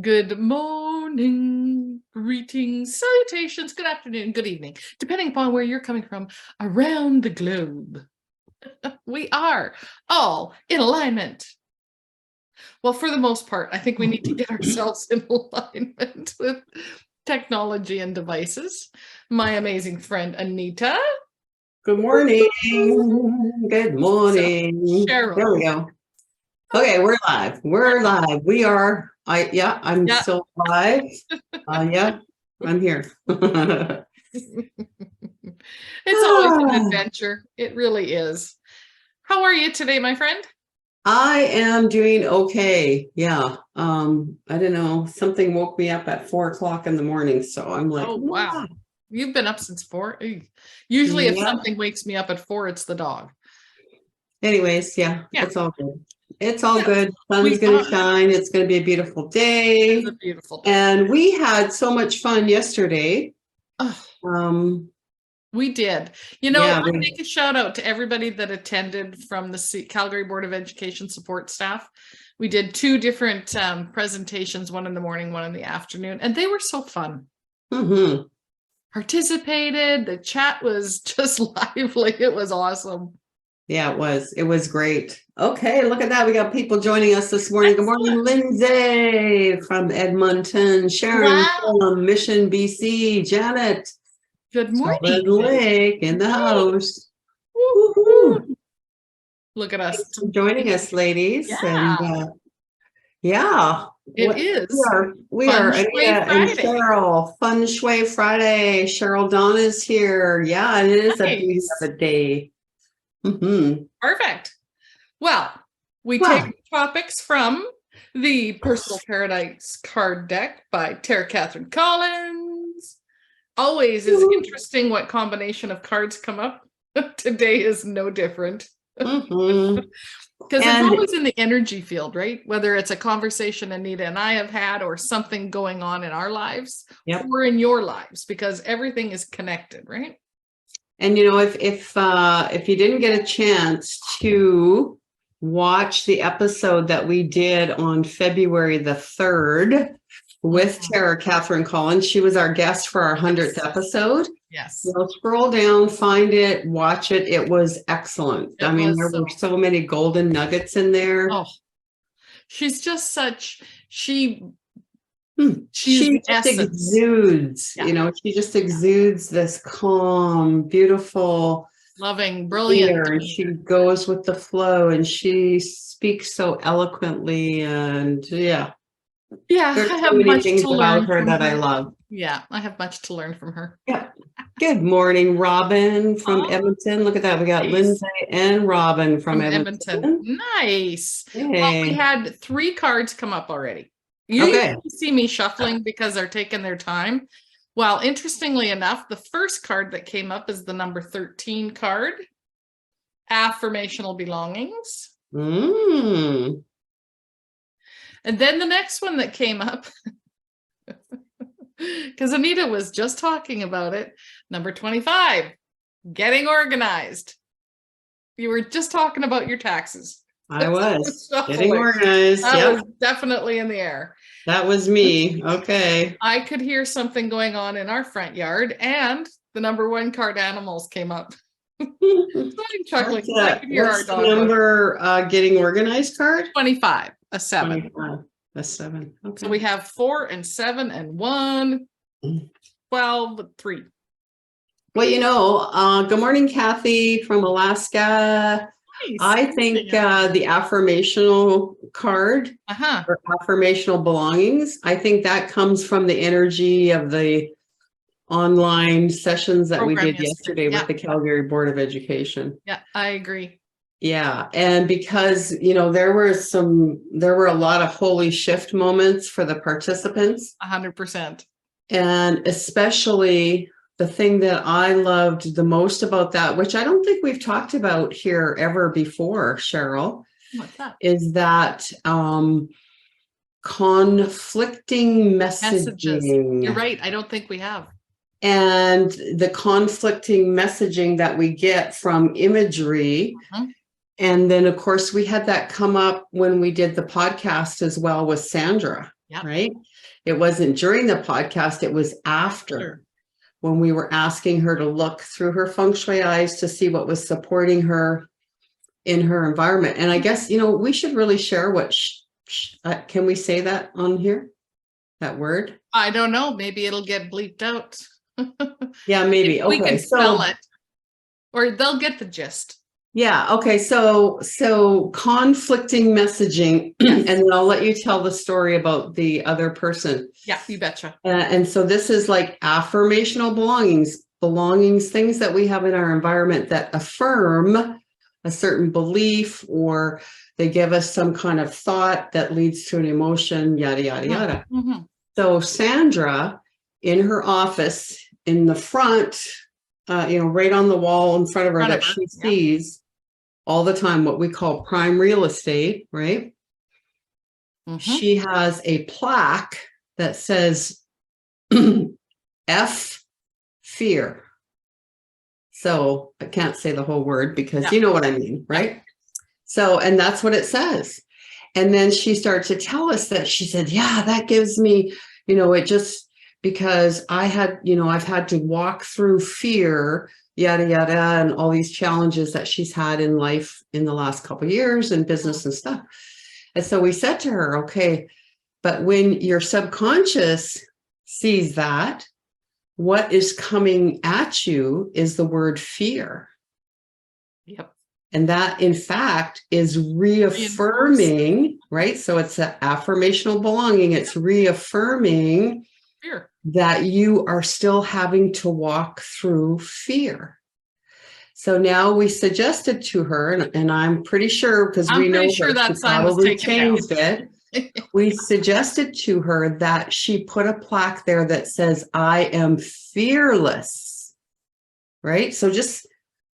Good morning, greetings, salutations, good afternoon, good evening, depending upon where you're coming from around the globe. We are all in alignment. Well, for the most part, I think we need to get ourselves in alignment with technology and devices. My amazing friend, Anita. Good morning. Good morning. So, Cheryl. There we go. Okay, we're live. We're live. We are. I'm still live. Yeah, I'm here. It's always an adventure. It really is. How are you today, my friend? I am doing okay. Yeah. I don't know. Something woke me up at 4 o'clock in the morning. So I'm like, oh, wow. You've been up since 4? Usually if something wakes me up at 4, it's the dog. Anyways, yeah. It's all good. It's all good. Sun's going to shine. It's going to be a beautiful day. It's a beautiful day. And we had so much fun yesterday. We did. You know, I make a shout out to everybody that attended from the Calgary Board of Education support staff. We did 2 different presentations, one in the morning, one in the afternoon, and they were so fun. Mm-hmm. Participated. The chat was just lively. It was awesome. Yeah, it was. It was great. Okay, look at that. We got people joining us this morning. Good morning, Lindsay from Edmonton, Sharon from Mission, BC, Janet. Good morning. Lake in the house. Woo-hoo. Look at us. Thanks for joining us, ladies. Yeah. And it is. We are Anita and Cheryl. Fun Shui Friday. Cheryl Dawn is here. Yeah, it is a beautiful day. Mm-hmm. Perfect. Well, we take topics from the Personal Paradise card deck by Tara Catherine Collins. Always is interesting what combination of cards come up. Today is no different. Because it's always in the energy field, right? Whether it's a conversation Anita and I have had or something going on in our lives or in your lives, because everything is connected, right? And, you know, if you didn't get a chance to watch the episode that we did on February the 3rd with Tara Catherine Collins, she was our guest for our 100th episode. Yes. So scroll down, find it, watch it. It was excellent. There were so many golden nuggets in there. Oh, she's just such, she just exudes, you know, she just exudes this calm, beautiful, loving, brilliant. And she goes with the flow and she speaks so eloquently. And there's I have so many much things to about learn her from that her. I love. Yeah, I have much to learn from her. Yeah. Good morning, Robin from Edmonton. Look at that. We got Lindsay and Robin from Edmonton. Nice. Hey. Well, we had 3 cards come up already. You see me shuffling because they're taking their time. Well, interestingly enough, the first card that came up is the number 13 card, Affirmational Belongings. And then the next one that came up, because Anita was just talking about it, number 25, Getting Organized. You were just talking about your taxes. I was getting organized. That was definitely in the air. That was me. Okay. I could hear something going on in our front yard, and the number 1 card, Animals, came up. So I'm chuckling. What's the number Getting Organized card? 25, a 7. 25, a 7. Okay. So we have 4 and 7 and 1, 12, 3. Well, you know, good morning, Kathy from Alaska. Nice. I think the affirmational card or affirmational belongings, I think that comes from the energy of the online sessions that we did yesterday with the Calgary Board of Education. Yeah, I agree. Yeah. And because, you know, there were a lot of holy shift moments for the participants. 100%. And especially the thing that I loved the most about that, which I don't think we've talked about here ever before, Cheryl, what's that? Is that conflicting messaging. You're right. I don't think we have. And the conflicting messaging that we get from imagery. And then, of course, we had that come up when we did the podcast as well with Sandra. right? It wasn't during the podcast, it was after, when we were asking her to look through her feng shui eyes to see what was supporting her in her environment. And I guess, we should really share what, can we say that on here? That word? I don't know. Maybe it'll get bleeped out. Yeah, maybe. Okay. We can spell it, or they'll get the gist. Yeah. Okay. So conflicting messaging, and then I'll let you tell the story about the other person. Yeah, you betcha. And so this is like affirmational belongings, things that we have in our environment that affirm a certain belief, or they give us some kind of thought that leads to an emotion, yada, yada, yada. Mm-hmm. So Sandra, in her office in the front, right on the wall in front of her that she sees all the time, what we call prime real estate, right? Mm-hmm. She has a plaque that says F fear. So I can't say the whole word because you know what I mean, right? So, and that's what it says. And then she started to tell us that she said, yeah, that gives me, it just, because I've had to walk through fear, yada, yada, and all these challenges that she's had in life in the last couple of years and business and stuff. And so we said to her, okay, but when your subconscious sees that, what is coming at you is the word fear. Yep. And that, in fact, is reaffirming, right? So it's an affirmational belonging. It's reaffirming fear, that you are still having to walk through fear. So now we suggested to her, and I'm pretty sure, because we know that she probably changed it. We suggested to her that she put a plaque there that says, I am fearless, right? So just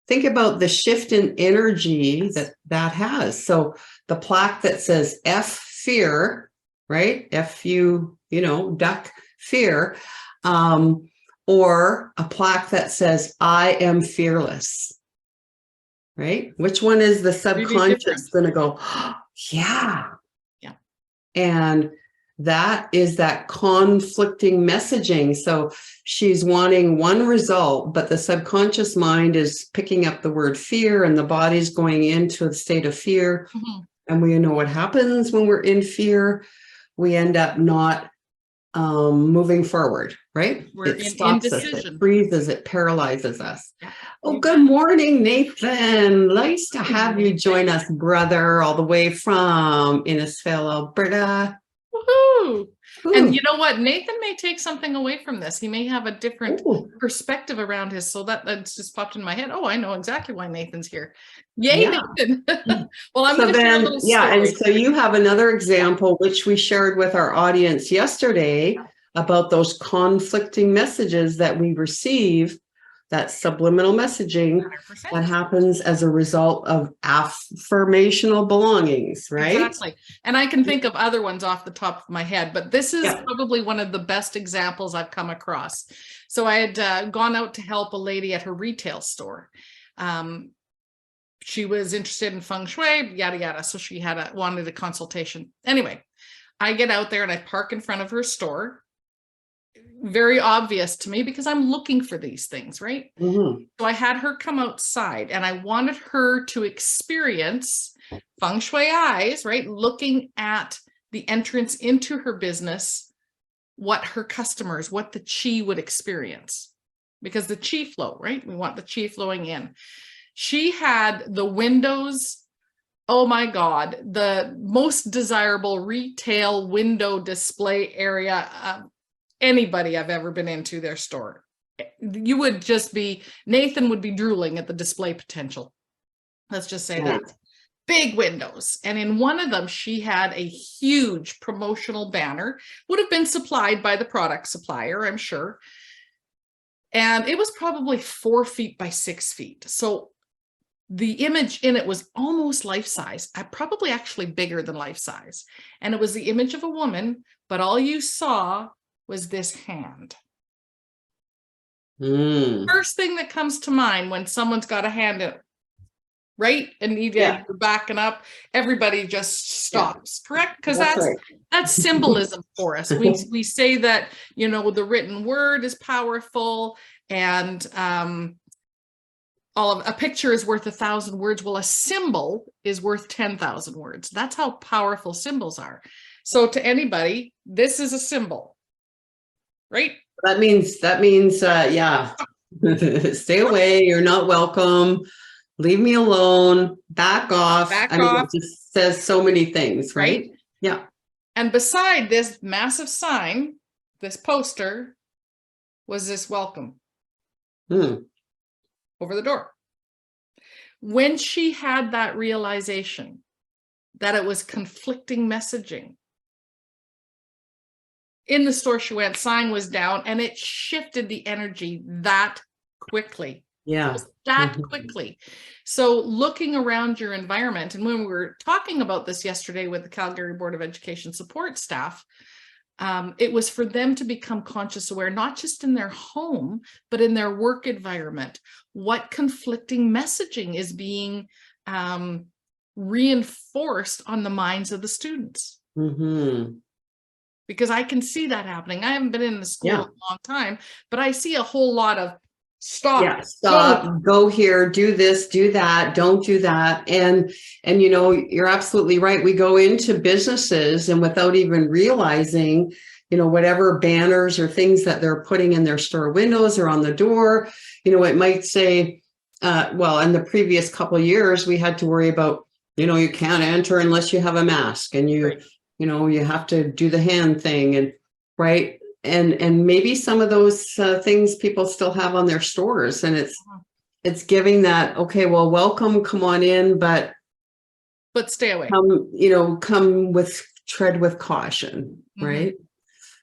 think about the shift in energy that has. So the plaque that says F fear, right? F you, duck fear, or a plaque that says, I am fearless, right? Which one is the subconscious going to go, oh, yeah. And that is that conflicting messaging. So she's wanting one result, but the subconscious mind is picking up the word fear, and the body's going into a state of fear. Mm-hmm. And we know what happens when we're in fear. We end up not moving forward, right? We're in indecision. It freezes, it paralyzes us. Yeah. Oh, good morning, Nathan. Nice to have you join us, brother, all the way from Innisfail, Alberta. Woohoo! And you know what? Nathan may take something away from this. He may have a different perspective around his. So that's just popped in my head. Oh, I know exactly why Nathan's here. Yay, Nathan! Well, I'm going to share a little story. And so you have another example which we shared with our audience yesterday about those conflicting messages that we receive. That subliminal messaging 100%. That happens as a result of affirmational belongings, right? Exactly. And I can think of other ones off the top of my head, but this is probably one of the best examples I've come across. So I had gone out to help a lady at her retail store. She was interested in feng shui, yada, yada. So she wanted a consultation. Anyway, I get out there and I park in front of her store. Very obvious to me because I'm looking for these things, right? Mm-hmm. So I had her come outside and I wanted her to experience feng shui eyes, right? Looking at the entrance into her business, what her customers, what the chi would experience, because the chi flow, right? We want the chi flowing in. She had the windows. Oh my God, the most desirable retail window display area anybody I've ever been into their store. You would just Nathan would be drooling at the display potential. Let's just say that. Big windows. And in one of them, she had a huge promotional banner, would have been supplied by the product supplier, I'm sure. And it was probably 4 feet by 6 feet. So the image in it was almost life size, probably actually bigger than life size. And it was the image of a woman, but all you saw was this hand. First thing that comes to mind when someone's got a hand in it, right? Anita, you're backing up. Everybody just stops, correct? Because that's symbolism for us. We say that, you know, the written word is powerful, and a picture is worth 1,000 words. Well, a symbol is worth 10,000 words. That's how powerful symbols are. So to anybody, this is a symbol, right? That means, yeah, stay away. You're not welcome. Leave me alone. Back off. I mean, it just says so many things, right? Yeah. And beside this massive sign, this poster, was this welcome over the door. When she had that realization that it was conflicting messaging, in the store she went, sign was down, and it shifted the energy that quickly. Yeah. That quickly. So looking around your environment, and when we were talking about this yesterday with the Calgary Board of Education support staff, it was for them to become conscious aware, not just in their home, but in their work environment. What conflicting messaging is being reinforced on the minds of the students? Because I can see that happening. I haven't been in the school in a long time, but I see a whole lot of stop, go here, do this, do that, don't do that. And you know, you're absolutely right. We go into businesses, and without even realizing, you know, whatever banners or things that they're putting in their store windows or on the door, you know, it might say, well, in the previous couple of years, we had to worry about, you know, you can't enter unless you have a mask, and you know, you have to do the hand thing, and right. And maybe some of those things people still have on their stores, and it's giving that, okay, well, welcome, come on in, but stay away. Tread with caution, right?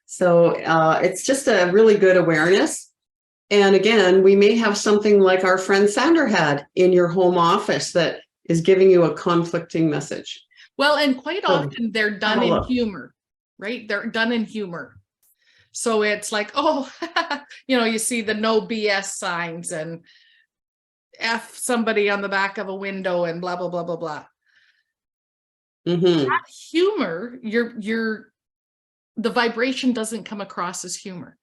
So it's just a really good awareness. And again, we may have something like our friend Sandra had in your home office that is giving you a conflicting message. Well, and quite often they're done in humor, right? They're done in humor. So it's like, oh, you know, you see the no BS signs and F somebody on the back of a window and blah, blah, blah, blah, blah. That humor, the vibration doesn't come across as humor.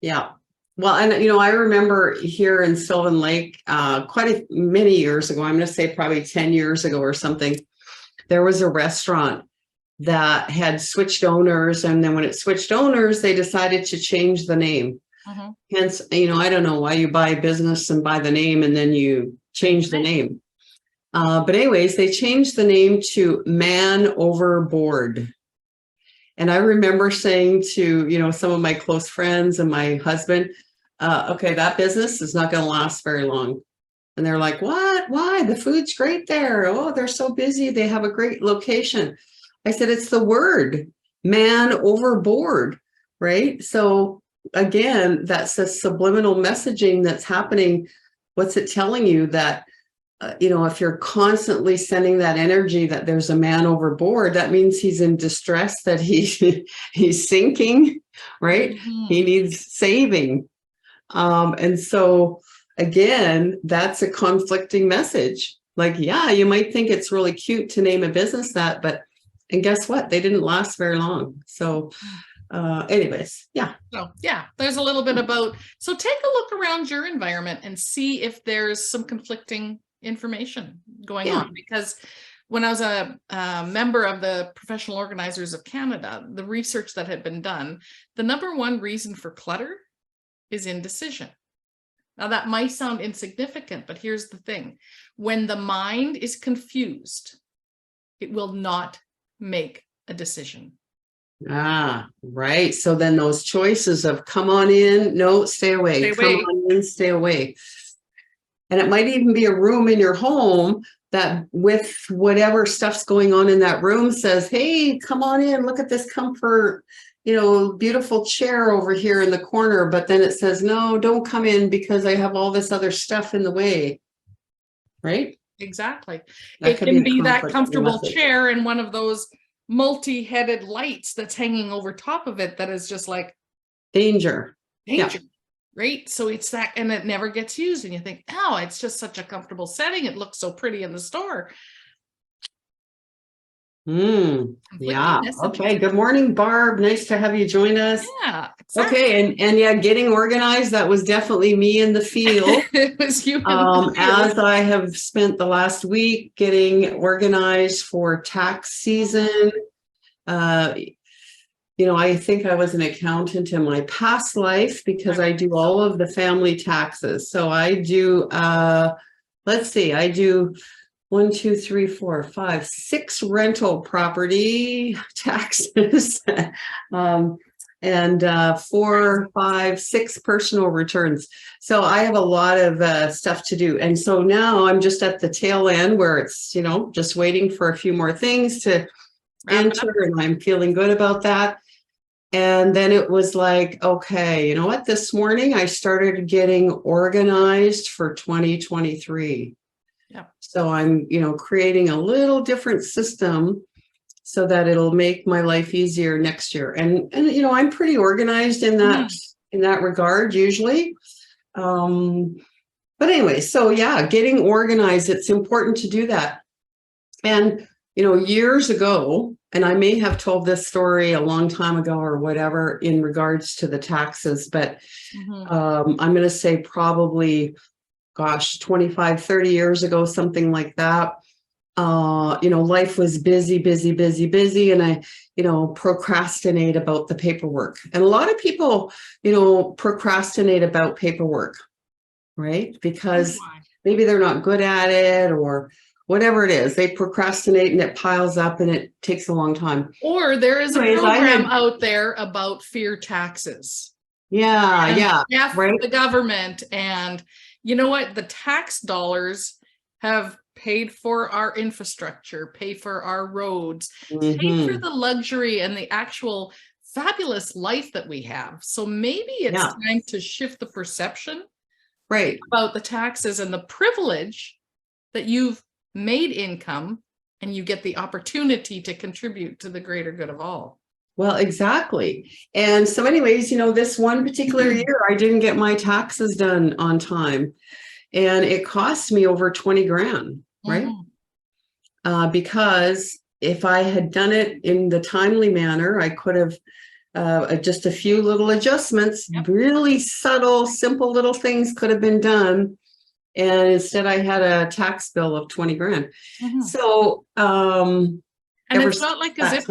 Yeah. Well, and, you know, I remember here in Sylvan Lake, many years ago, I'm going to say probably 10 years ago or something, there was a restaurant that had switched owners, and then when it switched owners, they decided to change the name. Hence, you know, I don't know why you buy business and buy the name and then you change the name. But anyways, they changed the name to Man Overboard. And I remember saying to, you know, some of my close friends and my husband, okay, that business is not going to last very long. And they're like, what? Why? The food's great there. Oh, they're so busy. They have a great location. I said, it's the word, man overboard, right? So again, that's a subliminal messaging that's happening. What's it telling you? That, you know, if you're constantly sending that energy that there's a man overboard, that means he's in distress, that he's sinking, right? He needs saving. And so again, that's a conflicting message. Like, yeah, you might think it's really cute to name a business that, and guess what? They didn't last very long. So anyways, yeah. So yeah, there's a little bit about, so take a look around your environment and see if there's some conflicting information going on. Because when I was a member of the Professional Organizers of Canada, the research that had been done, the #1 reason for clutter is indecision. Now that might sound insignificant, but here's the thing. When the mind is confused, it will not make a decision. Right. So then those choices of come on in, no, stay away, come on in, stay away. And it might even be a room in your home that, with whatever stuff's going on in that room, says, hey, come on in, look at this comfort, you know, beautiful chair over here in the corner. But then it says, no, don't come in because I have all this other stuff in the way. Right? Exactly. It can be that comfortable chair and one of those multi-headed lights that's hanging over top of it that is just like danger. Yeah. right? So it's that, and it never gets used. And you think, oh, it's just such a comfortable setting. It looks so pretty in the store. Yeah. Okay. Good morning, Barb. Nice to have you join us. Yeah. Exactly. Okay. And yeah, getting organized. That was definitely me in the field. It was you. As I have spent the last week getting organized for tax season. I think I was an accountant in my past life because I do all of the family taxes. So I do, I do 1, 2, 3, 4, 5, 6 rental property taxes, and 4, 5, 6 personal returns. So I have a lot of stuff to do. And so now I'm just at the tail end where it's, just waiting for a few more things to enter, and I'm feeling good about that. And then it was like, okay, you know what? This morning I started getting organized for 2023. Yeah. So I'm, creating a little different system so that it'll make my life easier next year. And I'm pretty organized in that regard usually. But anyway, so yeah, getting organized, it's important to do that. And years ago, and I may have told this story a long time ago or whatever in regards to the taxes, but I'm going to say probably, 25, 30 years ago, something like that. Life was busy, and I, procrastinate about the paperwork. And a lot of people, procrastinate about paperwork, right? Because maybe they're not good at it or whatever it is. They procrastinate and it piles up and it takes a long time. Or there is a program out there about fear taxes. Yeah. Right. The government, and you know what? The tax dollars have paid for our infrastructure, pay for our roads, pay for the luxury and the actual fabulous life that we have. So maybe it's time to shift the perception about the taxes and the privilege that you've made income, and you get the opportunity to contribute to the greater good of all. Well, exactly. And so anyways, this one particular year, I didn't get my taxes done on time, and it cost me over 20 grand, right? Because if I had done it in the timely manner, I could have just a few little adjustments, really subtle, simple little things could have been done. And instead I had a tax bill of 20 grand. So, and it's not like as if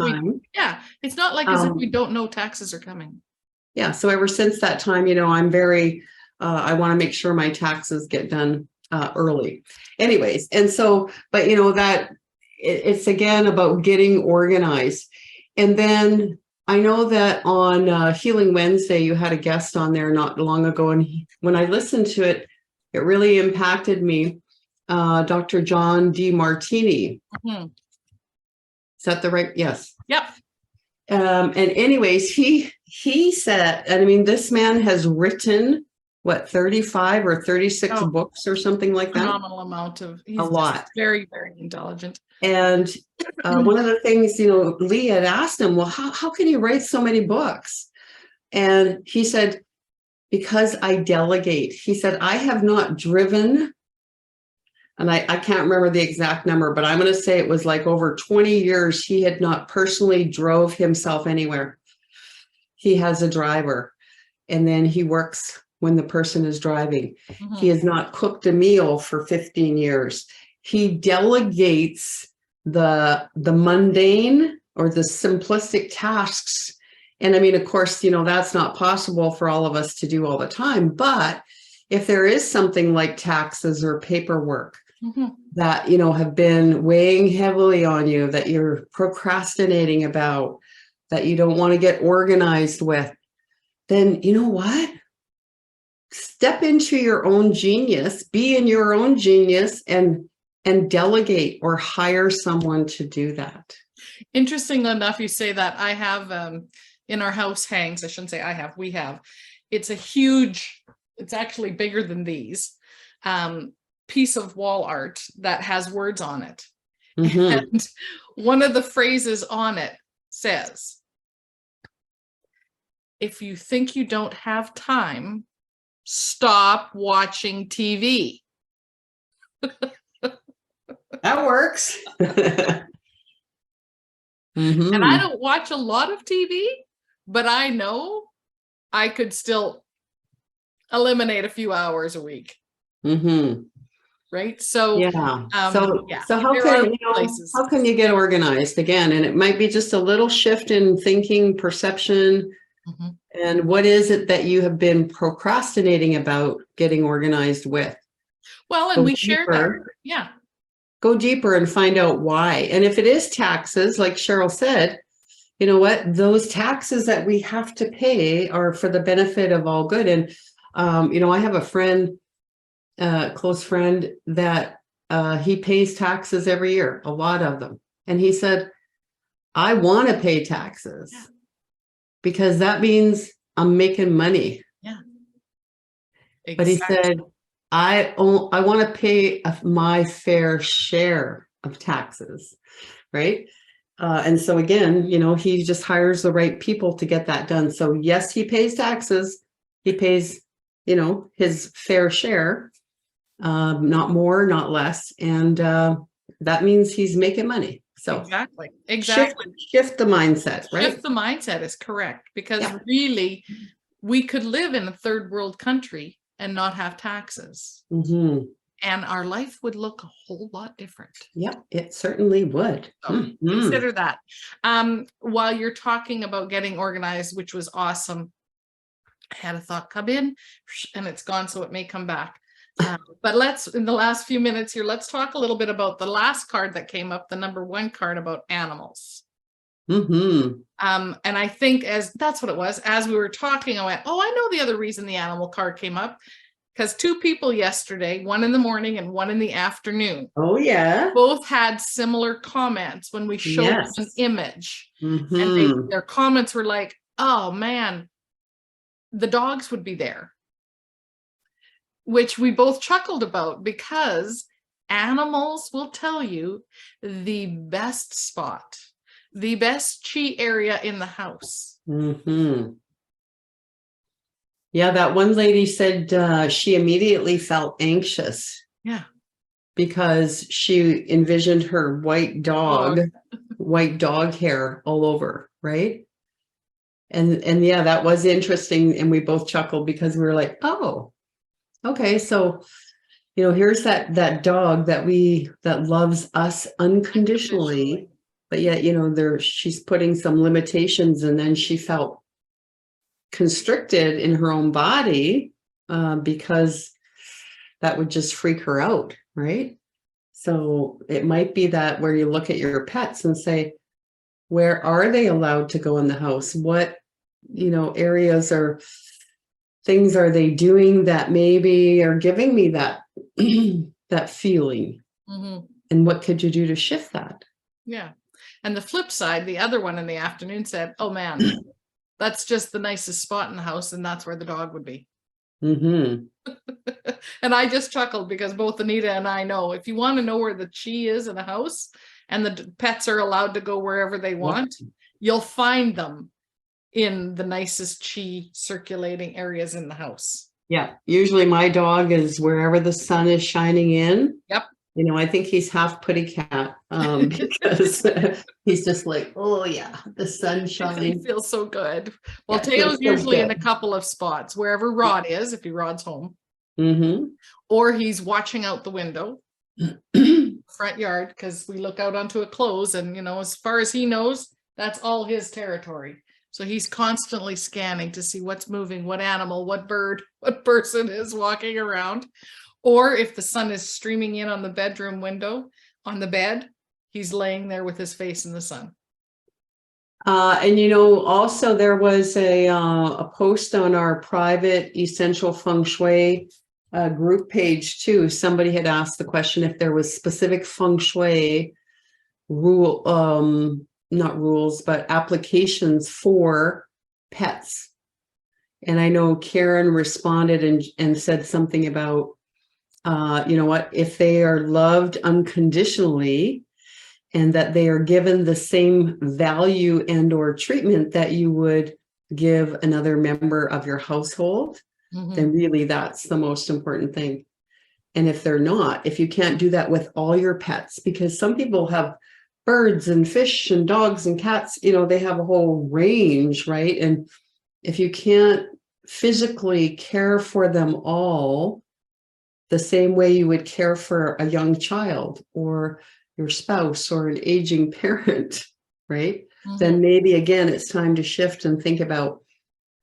it's not like as if we don't know taxes are coming. Yeah. So ever since that time, I'm very, I want to make sure my taxes get done early. Anyways. And so, but that it's again about getting organized. And then I know that on Healing Wednesday, you had a guest on there not long ago. And when I listened to it, it really impacted me. Dr. John D. Martini. Is that the right? Yes. Yep. And anyways, he said, and I mean, this man has written 35 or 36 books or something like that. Phenomenal amount of, he's a lot. Very, very intelligent. And one of the things, Lee had asked him, well, how can you write so many books? And he said, because I delegate. He said, I have not driven, and I can't remember the exact number, but I'm going to say it was like over 20 years, he had not personally drove himself anywhere. He has a driver, and then he works when the person is driving. He has not cooked a meal for 15 years. He delegates the mundane or the simplistic tasks. And I mean, of course, that's not possible for all of us to do all the time. But if there is something like taxes or paperwork that, have been weighing heavily on you, that you're procrastinating about, that you don't want to get organized with, then you know what? Step into your own genius, be in your own genius, and delegate or hire someone to do that. Interesting enough, you say that. I have in our house hangs, I shouldn't say I have, we have, it's a huge, it's actually bigger than these, piece of wall art that has words on it. And one of the phrases on it says, if you think you don't have time, stop watching TV. That works. Mm-hmm. And I don't watch a lot of TV, but I know I could still eliminate a few hours a week. Mm-hmm. Right. So, yeah. So how can you get organized again? And it might be just a little shift in thinking, perception. Mm-hmm. And what is it that you have been procrastinating about getting organized with? Well, and we share that. Yeah. Go deeper and find out why. And if it is taxes, like Cheryl said, you know what, those taxes that we have to pay are for the benefit of all good. And, I have a friend, close friend that he pays taxes every year, a lot of them. And he said, I want to pay taxes because that means I'm making money. Yeah. Exactly. But he said, I want to pay my fair share of taxes, right? And so again, he just hires the right people to get that done. So yes, he pays taxes. He pays, his fair share, not more, not less. And that means he's making money. So exactly. Shift the mindset, right? Shift the mindset is correct, because really we could live in a third world country and not have taxes. Mm-hmm. And our life would look a whole lot different. Yep, it certainly would. So consider that. While you're talking about getting organized, which was awesome, I had a thought come in and it's gone, so it may come back. But in the last few minutes here, let's talk a little bit about the last card that came up, the number 1 card about animals. Mm-hmm. And I think that's what it was. As we were talking, I went, oh, I know the other reason the animal card came up, because 2 people yesterday, one in the morning and one in the afternoon. Oh, yeah. Both had similar comments when we showed them an image. Mm-hmm. And their comments were like, oh, man, the dogs would be there. Which we both chuckled about, because animals will tell you the best spot, the best chi area in the house. Mm-hmm. Yeah, that one lady said she immediately felt anxious. Yeah. Because she envisioned her white dog hair all over, right? And yeah, that was interesting. And we both chuckled because we were like, oh, okay. So, here's that dog that loves us unconditionally, but yet, she's putting some limitations, and then she felt constricted in her own body because that would just freak her out, right? So it might be that where you look at your pets and say, where are they allowed to go in the house? What, areas or things are they doing that maybe are giving me that that feeling? Mm-hmm. And what could you do to shift that? Yeah. And the flip side, the other one in the afternoon said, oh man, that's just the nicest spot in the house, and that's where the dog would be. Mm-hmm. And I just chuckled, because both Anita and I know, if you want to know where the chi is in a house and the pets are allowed to go wherever they want, you'll find them in the nicest chi circulating areas in the house. Yeah. Usually my dog is wherever the sun is shining in. Yep. I think he's half putty cat because he's just like, oh yeah, the sun shining. He feels so good. Well, Teo's usually in a couple of spots, wherever Rod is, if Rod's home. Mm-hmm. Or he's watching out the window, front yard, because we look out onto a close, and as far as he knows, that's all his territory. So he's constantly scanning to see what's moving, what animal, what bird, what person is walking around. Or if the sun is streaming in on the bedroom window, on the bed, he's laying there with his face in the sun. And also there was a post on our private Essential Feng Shui group page too. Somebody had asked the question if there was specific Feng Shui not rules, but applications for pets. And I know Karen responded and said something about, if they are loved unconditionally and that they are given the same value and or treatment that you would give another member of your household, then really that's the most important thing. And if they're not, if you can't do that with all your pets, because some people have birds and fish and dogs and cats, they have a whole range, right? And if you can't physically care for them all the same way you would care for a young child or your spouse or an aging parent, right? Then maybe again, it's time to shift and think about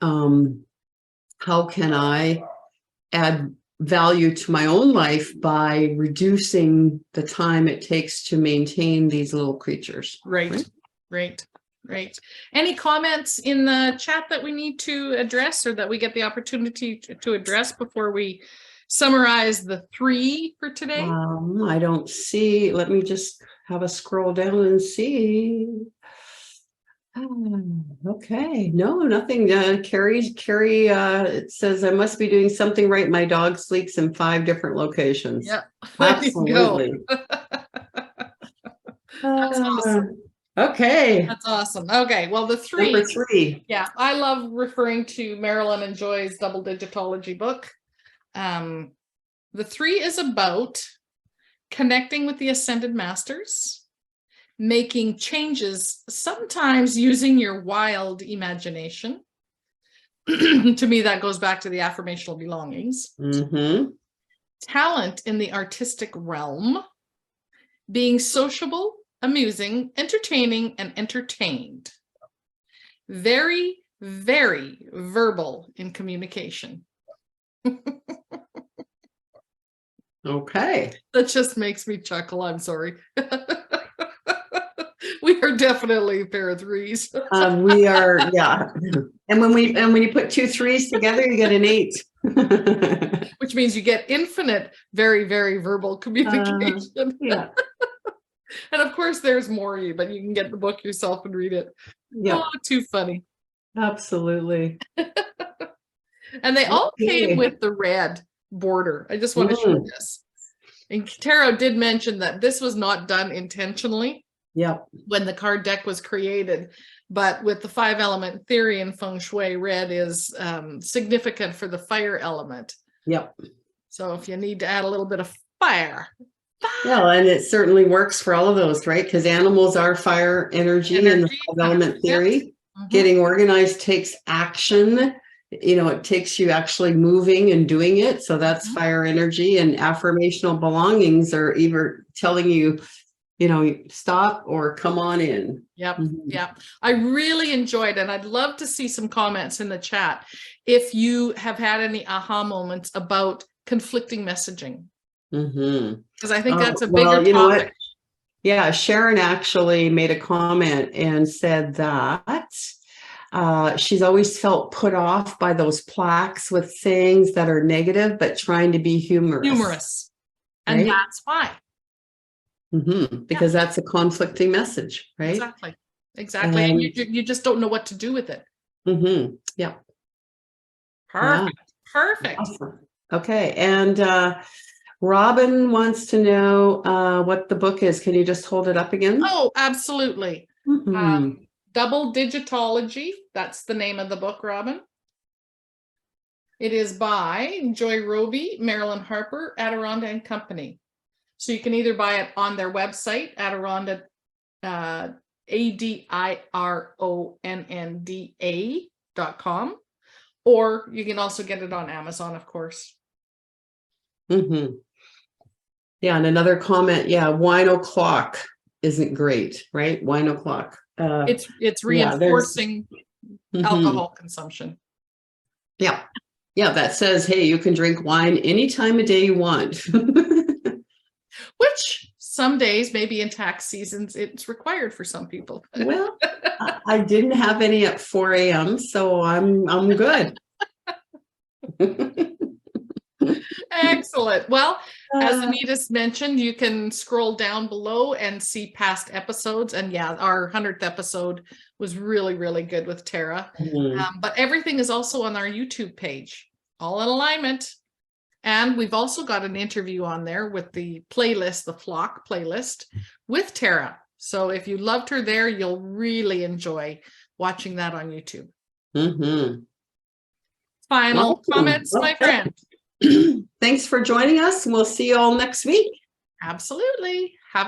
how can I add value to my own life by reducing the time it takes to maintain these little creatures. Right. Any comments in the chat that we need to address or that we get the opportunity to address before we summarize the 3 for today? I don't see. Let me just have a scroll down and see. Okay, no, nothing. Carrie, it says I must be doing something right. My dog sleeps in 5 different locations. Yeah, absolutely. That's awesome. Okay, that's awesome. Okay, well, the 3. Number 3. Yeah, I love referring to Marilyn and Joy's Double Digitology book. The 3 is about connecting with the Ascended Masters, making changes, sometimes using your wild imagination. To me, that goes back to the affirmational belongings. Talent in the artistic realm, being sociable, amusing, entertaining, and entertained. Very, very verbal in communication. Okay. That just makes me chuckle. I'm sorry. We are definitely a pair of 3s. We are, yeah. And when you put 2 3s together, you get an 8. Which means you get infinite, very, very verbal communication. Yeah. And of course, there's more, but you can get the book yourself and read it. Yeah. Oh, too funny. Absolutely. And they all came with the red border. I just want to show this. And Tara did mention that this was not done intentionally. Yep. When the card deck was created, but with the 5 element theory in feng shui, red is significant for the fire element. Yep. So if you need to add a little bit of fire. Yeah, and it certainly works for all of those, right? Because animals are fire energy in the 5 element theory. Getting organized takes action. It takes you actually moving and doing it. So that's fire energy, and affirmational belongings are either telling you, stop or come on in. Yep. Yep. I really enjoyed it. I'd love to see some comments in the chat if you have had any aha moments about conflicting messaging. Because I think that's a bigger topic. What? Yeah, Sharon actually made a comment and said that she's always felt put off by those plaques with things that are negative, but trying to be humorous. And right? That's why. Because that's a conflicting message, right? Exactly. And you just don't know what to do with it. Yeah. Perfect. Awesome. Okay. And Robin wants to know what the book is. Can you just hold it up again? Oh, absolutely. Double Digitology. That's the name of the book, Robin. It is by Joy Roby, Marilyn Harper, Adrain and Company. So you can either buy it on their website, Adrain, ADIRONNDA.com, or you can also get it on Amazon, of course. Yeah, and another comment, wine o'clock isn't great, right? Wine o'clock. It's reinforcing alcohol consumption. Yeah, that says, hey, you can drink wine any time of day you want. Which some days, maybe in tax seasons, it's required for some people. Well, I didn't have any at 4 a.m., so I'm good. Excellent. Well, as Anita mentioned, you can scroll down below and see past episodes. And our 100th episode was really, really good with Tara. But everything is also on our YouTube page, all in alignment. And we've also got an interview on there with the playlist, the Flock playlist with Tara. So if you loved her there, you'll really enjoy watching that on YouTube. Final Awesome. comments, my friend. Thanks for joining us. We'll see you all next week. Absolutely.